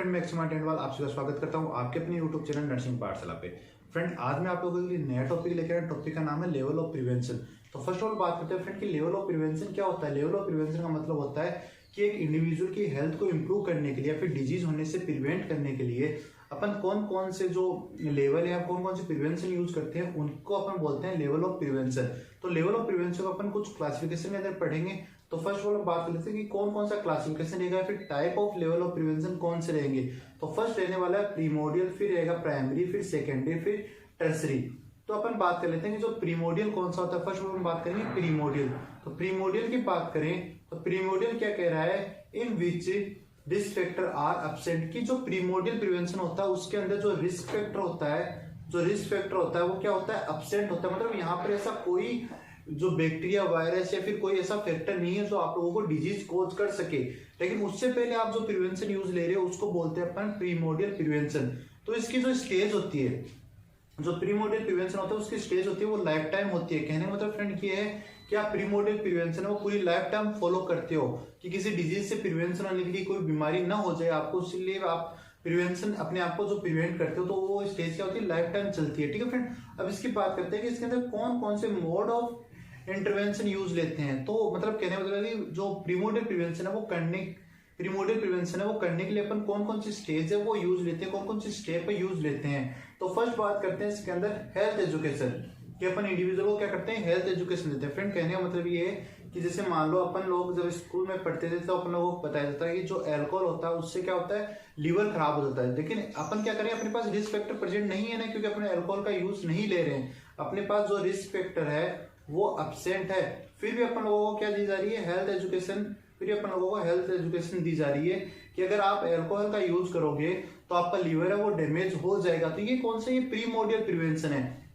Friend, मैं एक्समा टेंडवाल आप सबका स्वागत करता हूं आपके अपने यूट्यूब चैनल नर्सिंग पाठशाला पे। फ्रेंड, आज मैं आप लोगों के लिए नया टॉपिक लेकर आया। टॉपिक का नाम है लेवल ऑफ प्रिवेंशन। तो फर्स्ट ऑफ ऑल बात करते हैं फ्रेंड कि लेवल ऑफ प्रिवेंशन क्या होता है। लेवल ऑफ प्रिवेंशन का मतलब होता है कि एक इंडिविजुअल की हेल्थ को इंप्रूव करने के लिए या फिर डिजीज होने से प्रिवेंट करने के लिए अपन कौन कौन से जो लेवल है, कौन कौन से प्रिवेंशन यूज करते हैं, उनको अपन बोलते हैं लेवल ऑफ प्रिवेंशन। तो लेवल ऑफ प्रिवेंशन को अपन कुछ क्लासिफिकेशन में अगर पढ़ेंगे तो फर्स्ट ऑफ ऑल बात कर लेते हैं कि कौन कौन सा क्लासिफिकेशन रहेगा, फिर type of level of prevention कौन से रहेंगे। तो फर्स्ट रहने वाला है प्रीमोडियल, फिर रहेगा प्राइमरी, फिर सेकेंडरी, फिर टर्सरी। तो अपन बात कर लेते हैं कि जो प्रीमोडियल कौन सा होता है। फर्स्ट अपन बात करेंगे प्रीमोडियल। तो प्रीमोडियल की बात करें तो प्रीमोडियल क्या कह रहा है, इन विच रिस्क फैक्टर आर एब्सेंट। की जो प्रीमोडियल प्रिवेंशन होता है उसके अंदर जो रिस्क फैक्टर होता है, वो क्या होता है, एब्सेंट होता है। मतलब यहाँ पर ऐसा कोई जो बैक्टीरिया, वायरस या फिर कोई ऐसा फैक्टर नहीं है जो आप लोगों को डिजीज कोज कर सके। लेकिन उससे पहले आप जो प्रिवेंशन यूज ले रहे हो उसको बोलते हैं अपन प्रीमोडियल प्रिवेंशन। तो इसकी जो स्टेज होती है, जो प्रीमोडियल प्रिवेंशन होता है उसकी स्टेज होती है वो लाइफ टाइम होती है। कहने का मतलब फ्रेंड ये है कि आप प्रीमोडियल प्रिवेंशन है वो पूरी लाइफ टाइम फॉलो करते हो कि किसी डिजीज से प्रिवेंशन होने के लिए कोई बीमारी ना हो जाए आपको, इसलिए आप प्रिवेंशन अपने आप को जो प्रिवेंट करते हो तो वो स्टेज क्या होती है, लाइफ टाइम चलती है। ठीक है फ्रेंड, अब इसकी बात करते हैं कि इसके अंदर कौन कौन से मोड ऑफ इंटरवेंशन यूज लेते हैं। तो मतलब कहने मतलब कि जो प्रीमोडियल प्रिवेंशन है वो करने के लिए अपन कौन कौन सी स्टेज है वो यूज लेते हैं, कौन कौन सी स्टेप है यूज लेते हैं। तो फर्स्ट बात करते हैं इसके अंदर हेल्थ एजुकेशन, कि अपन इंडिविजुअल को क्या करते हैं, हेल्थ एजुकेशन देते हैं। फ्रेंड, कहने का मतलब ये है कि जैसे मान लो अपन लोग जब स्कूल में पढ़ते थे तो अपन लोगों को बताया जाता है कि जो अल्कोहल होता है उससे क्या होता है, लीवर खराब हो जाता है। लेकिन अपन क्या करें, अपने पास रिस्क फैक्टर प्रेजेंट नहीं है ना, क्योंकि अपने अल्कोहल का यूज नहीं ले रहे हैं, अपने पास जो रिस्क फैक्टर है वो एब्सेंट है। फिर भी अपन लोगों को क्या दी जा रही है, हेल्थ एजुकेशन। फिर अपन लोगों को हेल्थ एजुकेशन दी जा रही है कि अगर आप अल्कोहल का यूज करोगे तो आपका लीवर है वो डैमेज हो जाएगा। तो ये कौन सा, ये प्रीमोडियल प्रिवेंशन है।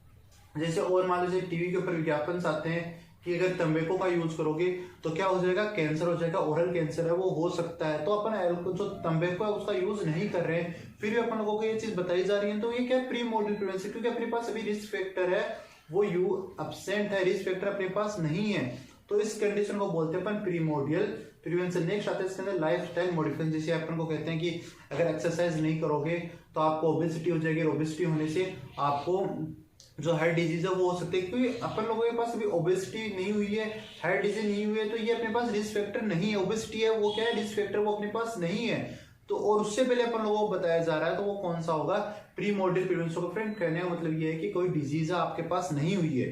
जैसे और मान लीजिए टीवी के ऊपर विज्ञापन आते हैं कि अगर तंबाकू का यूज करोगे तो क्या हो जाएगा, कैंसर हो जाएगा, ओरल कैंसर है वो हो सकता है। तो अपन जो तंबाकू है उसका यूज नहीं कर रहे हैं, फिर भी अपन लोगों को ये चीज बताई जा रही है। तो ये क्या है, प्रीमोडियल प्रिवेंशन, क्योंकि अपने पास अभी रिस्क फैक्टर है वो एब्सेंट है, रिस्क फैक्टर अपने पास नहीं है। तो इस कंडीशन को बोलते हैं अपन प्रीमोडियल प्रिवेंशन। नेक्स्ट आता है इसके अंदर लाइफस्टाइल मॉडिफिकेशन। जैसे अपन को कहते हैं कि अगर एक्सरसाइज नहीं करोगे तो आपको ओबेसिटी हो जाएगी, ओबेसिटी होने से आपको जो हार्ट डिजीज है वो हो सकती है। क्योंकि अपन लोगों के पास अभी ओबेसिटी नहीं हुई है, हार्ट डिजीज नहीं हुई है, तो ये अपने पास रिस्क फैक्टर नहीं है। ओबेसिटी है वो क्या है, रिस्क फैक्टर वो अपने पास नहीं है। तो और उससे पहले अपन लोगों को बताया जा रहा है तो वो कौन सा होगा, प्रीमोडियल प्रिवेंशन। को फ्रेंड कहने का मतलब ये है कि कोई डिजीज है आपके पास नहीं हुई है,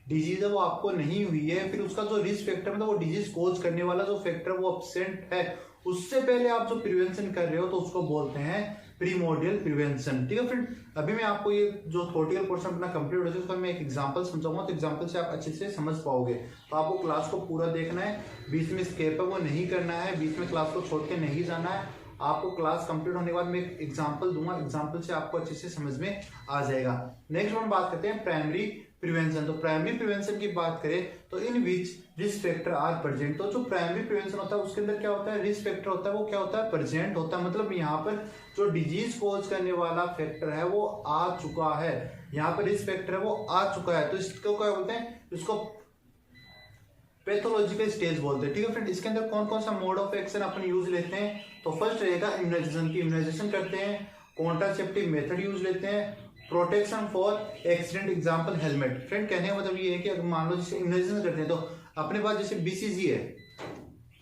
डिजीज है वो आपको नहीं हुई है, फिर उसका जो रिस्क फैक्टर मतलब वो डिजीज कोज करने वाला जो फैक्टर वो एब्सेंट है, उससे पहले आप जो प्रिवेंशन कर रहे हो तो उसको बोलते हैं प्रीमोडियल प्रिवेंशन। ठीक है फ्रेंड, अभी मैं आपको ये जो थ्योरेटिकल पोर्शन अपना कंप्लीट हो जाए उसका मैं एक एग्जांपल समझाऊंगा, तो एग्जांपल से आप अच्छे से समझ पाओगे। तो आपको क्लास को पूरा देखना है, बीच में स्केप है वो नहीं करना है, बीच में क्लास को छोड़ के नहीं जाना है। आपको क्लास कंप्लीट होने के बाद मैं एक एग्जांपल दूंगा, एग्जांपल से आपको अच्छे से समझ में आ जाएगा। नेक्स्ट हम बात करते हैं प्राइमरी प्रिवेंशन। तो प्राइमरी प्रिवेंशन की बात करें तो इन विच रिस्क फैक्टर आर प्रेजेंट। तो जो प्राइमरी प्रिवेंशन होता है उसके अंदर क्या होता है, रिस्क फैक्टर होता है वो क्या होता है, प्रेजेंट होता है। मतलब यहाँ पर जो डिजीज कोज करने वाला फैक्टर है वो आ चुका है, यहाँ पर रिस्क फैक्टर है वो आ चुका है। तो इसको क्या बोलते हैं, इसको पैथोलॉजिकल स्टेज बोलते हैं। ठीक है फ्रेंड, इसके अंदर कौन कौन सा mode of action upon use लेते हैं। तो फर्स्ट रहेगा इम्यूनाइजेशन की, इम्यूनाइजेशन करते हैं, कॉन्ट्रासेप्टिव मेथड यूज लेते हैं, protection for accident, example helmet. Friend कहने का मतलब ये है कि अगर मान लो जैसे इम्यूनाइजेशन करते हैं तो अपने पास जैसे बीसीजी है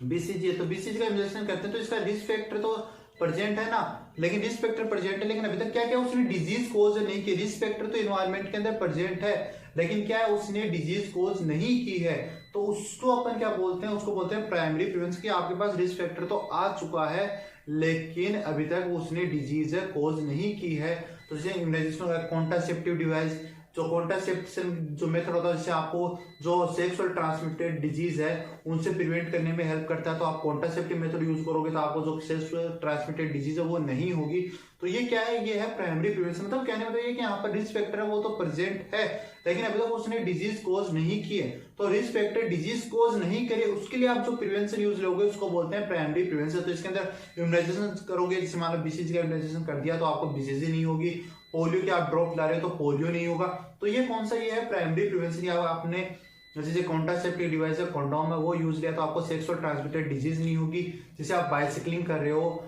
तो बीसीजी का इम्यूनाइजेशन करते हैं तो इसका रिस्क फैक्टर तो प्रेजेंट है ना, लेकिन रिस्क फैक्टर प्रेजेंट है, लेकिन अभी तक क्या क्या उसने डिजीज कोज नहीं की। रिस्क फैक्टर तो एनवायरमेंट के अंदर प्रेजेंट है, लेकिन क्या है उसने डिजीज कोज नहीं की है। तो उसको अपन क्या बोलते हैं, उसको बोलते हैं प्राइमरी प्रिवेंशन। की आपके पास रिस्क फैक्टर तो आ चुका है लेकिन अभी तक उसने डिजीज कोज नहीं की है। तो जैसे इम्यूनाइजेशन होगा, कॉन्ट्रासेप्टिव डिवाइस, जो कॉन्ट्रासेप्शन जो मेथड होता है जिससे आपको जो सेक्सुअल ट्रांसमिटेड डिजीज है उनसे प्रिवेंट करने में हेल्प करता है। तो आप कॉन्ट्रासेप्टिव मेथड यूज करोगे तो आपको जो सेक्सुअल ट्रांसमिटेड डिजीज है वो नहीं होगी। तो ये क्या है, ये है प्राइमरी प्रिवेंशन। मतलब कहने मतलब ये कि यहाँ पर रिस्क फैक्टर है वो तो प्रेजेंट है लेकिन अभी तक उसने डिजीज कोज नहीं की है। तो रिस्क फैक्टर डिजीज कोज नहीं करे उसके लिए आप जो प्रिवेंशन यूज लोगे उसको बोलते हैं प्राइमरी प्रिवेंशन। तो इसके अंदर इम्यूनाइजेशन करोगे, जैसे मान लो बीसीजी का इम्यूनाइजेशन कर दिया तो आपको बीसीजी नहीं होगी, पोलियो के आप ड्रॉप ला रहे हो तो पोलियो नहीं होगा। तो ये कौन सा, ये है प्राइमरी प्रिवेंशन। या आपने जैसे कॉन्ट्रासेप्टिव डिवाइस है, कॉन्डोम है वो यूज लिया तो आपको सेक्सुअल ट्रांसमिटेड डिजीज नहीं होगी। जैसे आप बाइसिकलिंग कर रहे हो,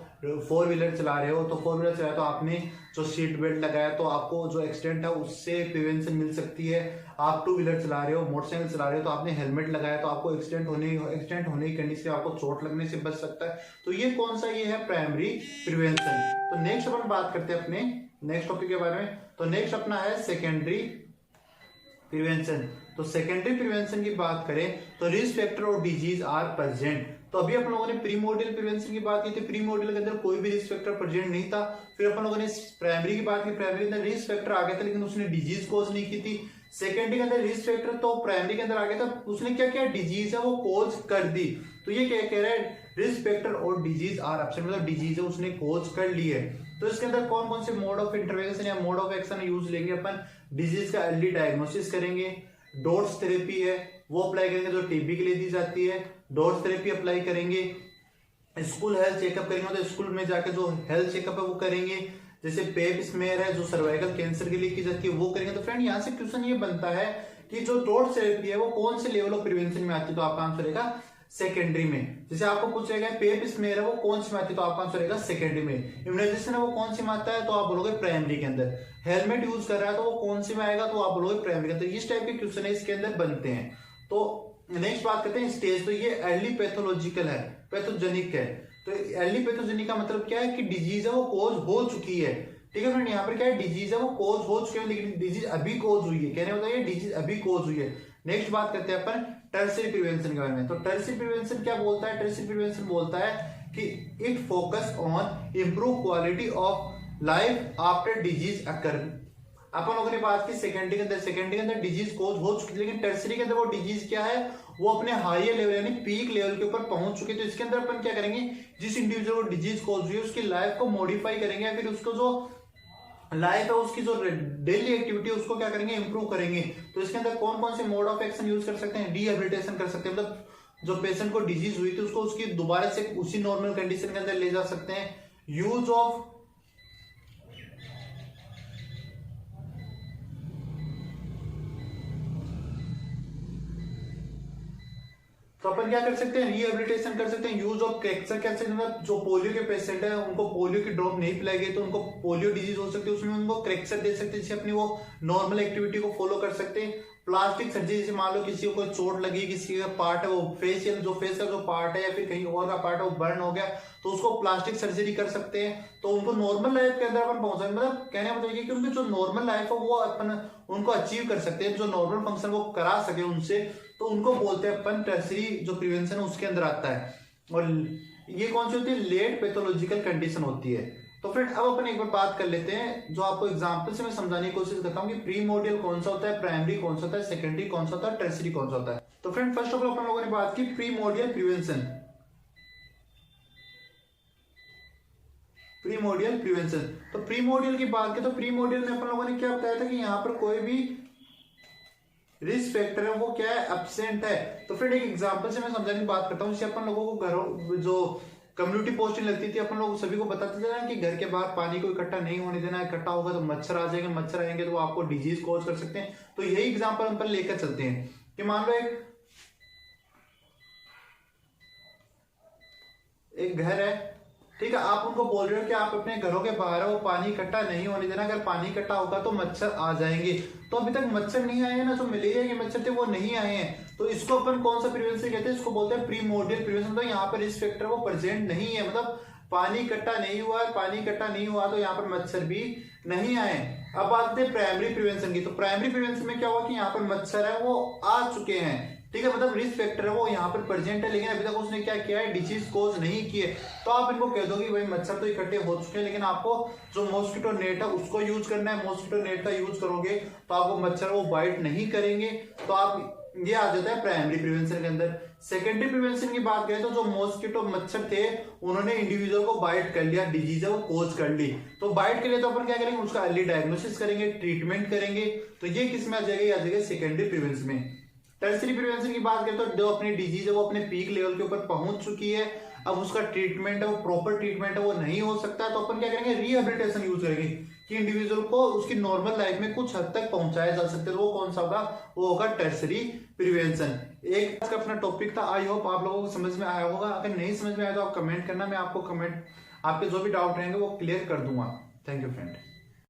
फोर व्हीलर चला रहे हो तो फोर व्हीलर चलाया तो आपने जो सीट बेल्ट लगाया तो आपको जो एक्सीडेंट है उससे प्रिवेंशन मिल सकती है। आप टू व्हीलर चला रहे हो, मोटरसाइकिल चला रहे हो तो आपने हेलमेट लगाया तो आपको एक्सीडेंट होने की कंडीशन से आपको चोट लगने से बच सकता है। तो ये कौन सा ये है प्राइमरी प्रिवेंशन। तो नेक्स्ट अपन बात करते हैं अपने नेक्स्ट टॉपिक के बारे में। तो नेक्स्ट अपना है सेकेंडरी प्रिवेंशन। तो सेकेंडरी प्रिवेंशन की बात करें तो रिस्क फैक्टर और डिजीज आर प्रेजेंट। तो अभी अपन लोगों ने प्रीमोर्डियल प्रिवेंशन की बात की थी, प्रीमोर्डियल के अंदर कोई भी रिस्क फैक्टर प्रेजेंट नहीं था। फिर अपन लोगों ने प्राइमरी की बात की, प्राइमरी के अंदर रिस्क फैक्टर आ गया था लेकिन उसने डिजीज कॉज नहीं की थी। सेकेंडरी के अंदर रिस्क फैक्टर तो प्राइमरी के अंदर आ गया था, उसने क्या किया, डिजीज है वो कॉज कर दी। तो ये क्या कह रहा है, रिस्क फैक्टर और डिजीज आर एब्सेंट, मतलब डिजीज है उसने कॉज कर ली है। तो इसके अंदर कौन कौन से मोड ऑफ इंटरवेंशन या मोड ऑफ एक्शन यूज लेंगे अपन, डिजीज का अर्ली डायग्नोसिस करेंगे, डोट्स थेरेपी है वो अप्लाई करेंगे जो टीबी के लिए दी जाती है, डोट्स थेरेपी अप्लाई करेंगे, स्कूल हेल्थ चेकअप करेंगे तो स्कूल में जाके जो हेल्थ चेकअप है वो करेंगे, जैसे पेप स्मेयर है जो सर्वाइकल कैंसर के लिए की जाती है वो करेंगे। तो फ्रेंड यहाँ से क्वेश्चन ये बनता है कि जो डोट्स थेरेपी है वो कौन से लेवल ऑफ प्रिवेंशन में आती है, तो आपका आंसर रहेगा सेकेंडरी में। जैसे आपको पूछेगा पेप स्मेयर है वो कौन सी में आती है, तो आपका आंसर रहेगा सेकेंडरी में। इम्यूनाइजेशन है वो कौन सी में आता है, तो आप बोलोगे प्राइमरी के अंदर। हेलमेट यूज कर रहा है तो वो कौन सी में आएगा, तो आप बोलोगे प्राइमरी के अंदर। इस टाइप के क्वेश्चन है इसके अंदर बनते हैं। तो नेक्स्ट बात करते हैं स्टेज। तो ये अर्ली पैथोलॉजिकल है, पैथोजेनिक है। तो अर्ली पैथोजेनिक का मतलब क्या है कि डिजीज है वो कॉज हो चुकी है। ठीक है फ्रेंड, यहाँ पर क्या है, डिजीज है वो कॉज हो चुकी है लेकिन डिजीज अभी कॉज हुई है, कहने होता है डिजीज अभी कॉज हुई है। नेक्स्ट बात करते हैं अपन टर्शियरी प्रिवेंशन के बारे में। तो टर्शियरी प्रिवेंशन क्या बोलता है, टर्शियरी प्रिवेंशन बोलता है कि it focus on improve quality of life after disease occur. अपन लोगों ने बात की सेकेंडरी के अंदर, सेकेंडरी के अंदर डिजीज कॉज हो चुकी है लेकिन टर्शियरी के अंदर वो डिजीज क्या है, वो अपने हायर लेवल यानी पीक लेवल के ऊपर पहुंच चुके। तो इसके अंदर अपन क्या करेंगे, जिस इंडिविजुअल को डिजीज कॉज हुई है उसकी लाइफ को मॉडिफाई करेंगे, फिर उसको जो लाइफ है उसकी जो डेली एक्टिविटी है उसको क्या करेंगे, इंप्रूव करेंगे। तो इसके अंदर कौन कौन से मोड ऑफ एक्शन यूज कर सकते हैं, रिहेबिलिटेशन कर सकते हैं, मतलब जो पेशेंट को डिजीज हुई थी उसको उसकी दोबारा से उसी नॉर्मल कंडीशन के अंदर ले जा सकते हैं। यूज ऑफ तो अपन क्या कर सकते हैं, रिहेबिलिटेशन कर सकते हैं। यूज ऑफ क्रैक्चर कर सकते हैं, जो पोलियो के पेशेंट है उनको पोलियो की ड्रॉप नहीं पिलाई गई तो उनको पोलियो डिजीज हो सकती है, उसमें उनको क्रैक्चर दे सकते हैं जिससे अपनी वो नॉर्मल एक्टिविटी को फॉलो कर सकते हैं। प्लास्टिक सर्जरी, जैसे मान लो किसी को कोई चोट लगी, किसी का पार्ट है वो फेशियल जो फेस का जो पार्ट है या फिर कहीं और का पार्ट है वो बर्न हो गया तो उसको प्लास्टिक सर्जरी कर सकते हैं। तो उनको नॉर्मल लाइफ के अंदर अपन पहुंचा, मतलब कहने का मतलब ये कि उनकी जो नॉर्मल लाइफ है वो अपन उनको अचीव कर सकते हैं, जो नॉर्मल फंक्शन वो करा सके उनसे, तो उनको बोलते हैं अपन टर्शियरी जो प्रिवेंशन है उसके अंदर आता है। और ये कौन सी होती है, लेट पैथोलॉजिकल कंडीशन होती है। तो फ्रेंड अब अपन एक बार बात कर लेते हैं, जो आपको एग्जांपल से मैं समझाने की कोशिश करता हूँ कि प्रीमोर्डियल कौन सा होता है, प्राइमरी कौन सा होता है, सेकेंडरी कौन सा होता है, टर्शियरी कौन सा होता है। तो फ्रेंड फर्स्ट ऑफ ऑल अपन लोगों ने बात की प्रीमोर्डियल प्रिवेंशन। प्रीमोर्डियल प्रिवेंशन, तो प्रीमोर्डियल की बात करें तो प्रीमोर्डियल में अपन लोगों ने क्या बताया था कि यहाँ पर कोई भी रिस्क फैक्टर है वो क्या है, एब्सेंट है। तो फिर एक एग्जांपल से मैं समझाने की बात करता हूँ। जैसे अपन लोगों को घरों जो कम्युनिटी पोस्टिंग लगती थी अपन लोग सभी को बताते थे ना कि घर के बाहर पानी को इकट्ठा नहीं होने देना, इकट्ठा होगा तो मच्छर आ जाएंगे, मच्छर आएंगे तो वो आपको डिजीज कॉज कर सकते हैं। तो यही एग्जांपल हम पर लेकर चलते हैं कि मान लो एक घर है, ठीक है, आप उनको बोल रहे हो कि आप अपने घरों के बाहर है वो पानी इकट्ठा नहीं होने देना, अगर पानी इकट्ठा होगा तो मच्छर आ जाएंगे। तो अभी तक मच्छर नहीं आए हैं ना, जो मलेरिया के मच्छर थे वो नहीं आए हैं, तो इसको अपन कौन सा प्रिवेंशन कहते हैं, इसको बोलते हैं प्रीमोर्डियल प्रिवेंशन। तो यहाँ पर रिस्क फैक्टर वो प्रेजेंट नहीं है, मतलब पानी इकट्ठा नहीं हुआ है, पानी इकट्ठा नहीं हुआ तो यहाँ पर मच्छर भी नहीं आए। अब बात करते हैं प्राइमरी प्रिवेंशन की। तो प्राइमरी प्रिवेंशन में क्या हुआ कि यहाँ पर मच्छर है वो आ चुके हैं, ठीक है, मतलब रिस्क फैक्टर है वो यहाँ पर प्रेजेंट है लेकिन अभी तक उसने क्या किया है, डिजीज कॉज नहीं किए। तो आप इनको कह दो कि भाई मच्छर तो इकट्ठे हो चुके हैं लेकिन आपको जो मॉस्किटो नेट है उसको यूज करना है। मॉस्किटो नेट का यूज करोगे तो आपको मच्छर वो बाइट नहीं करेंगे। तो आप ये आ जाता है प्राइमरी प्रिवेंशन के अंदर। सेकेंडरी प्रिवेंशन की बात करें तो जो मॉस्किटो मच्छर थे उन्होंने इंडिविजुअल को बाइट कर लिया, डिजीज है वो कॉज कर ली, तो बाइट के लिए तो अपन क्या करेंगे, उसका अर्ली डायग्नोसिस करेंगे, ट्रीटमेंट करेंगे। तो ये किस में आ जाएगा, ये आ जाएगा सेकेंडरी प्रिवेंशन में। टर्शियरी प्रिवेंशन की बात करें तो जो अपनी डिजीज है वो अपने पीक लेवल के ऊपर पहुंच चुकी है, अब उसका ट्रीटमेंट है वो प्रॉपर ट्रीटमेंट है वो नहीं हो सकता, तो अपन क्या करेंगे, रिहेबिलिटेशन यूज करेंगे कि इंडिविजुअल को उसकी नॉर्मल लाइफ में कुछ हद तक पहुंचाया जा सकता है। वो कौन सा होगा, वो होगा टर्शियरी प्रिवेंशन। एक अपना टॉपिक था, आई होप आप लोगों को समझ में आया होगा। अगर नहीं समझ में आया तो आप कमेंट करना, मैं आपको कमेंट आपके जो भी डाउट रहेंगे वो क्लियर कर दूंगा। Thank you friend.